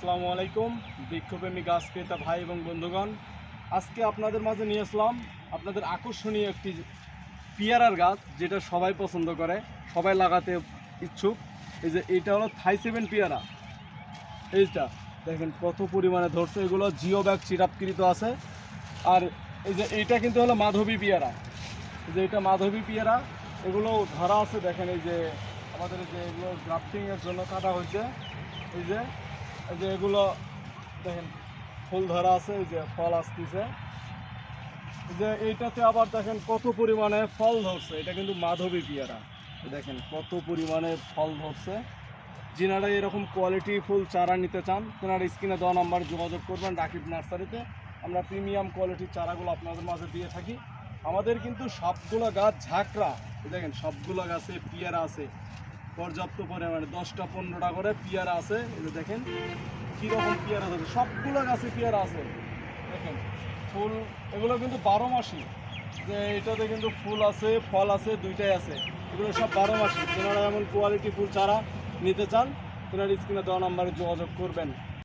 আসসালামু আলাইকুম বৃক্ষপ্রেমী গাছ ক্রেতা ভাই এবং বন্ধুগণ, আজকে আপনাদের মাঝে নিয়ে আসলাম আপনাদের আকর্ষণীয় একটি পেয়ারার গাছ, যেটা সবাই পছন্দ করে, সবাই লাগাতে ইচ্ছুক। এই যে এইটা হলো থাই-7 পেয়ারা। এইটা দেখেন কত পরিমাণে ধরছে, এগুলো জিও ব্যাগ চিরাপকৃত আছে। আর এই যে এইটা কিন্তু হলো মাধবী পেয়ারা। এই যে এটা মাধবী পেয়ারা, এগুলো ধরা আছে। দেখেন এই যে আমাদের যে এগুলো গ্রাফটিংয়ের জন্য কাটা হয়েছে। এই যে এগুলো দেখেন ফুল ধরা আছে, এই যে ফল আসতেছে। এই যে এইটাতে আবার দেখেন কত পরিমাণে ফল ধরছে। এটা কিন্তু মাধবী পেয়ারা, দেখেন কত পরিমাণে ফল ধরছে। যিনারা এরকম কোয়ালিটি ফুল চারা নিতে চান, তেনারা স্ক্রিনে দেওয়া নাম্বার যোগাযোগ করবেন রাকিব নার্সারিতে। আমরা প্রিমিয়াম কোয়ালিটির চারাগুলো আপনাদের মাঝে দিয়ে থাকি। আমাদের কিন্তু সবগুলো গাছ ঝাঁকড়া, দেখেন সবগুলো গাছে পেয়ারা আছে পর্যাপ্ত পরিমাণে, 10টা-15টা করে পেয়ারা আছে। এই যে দেখেন কীরকম পেয়ারা আছে, সবগুলো গাছে পেয়ারা আছে। দেখেন ফুল, এগুলো কিন্তু 12 মাসই। যে এটাতে কিন্তু ফুল আছে, ফল আছে, দুইটাই আছে। এগুলো সব 12 মাসই। তেনারা এমন কোয়ালিটি ফুল চারা নিতে চান, তেনারা স্ক্রিনে দেওয়া নাম্বারে যোগাযোগ করবেন।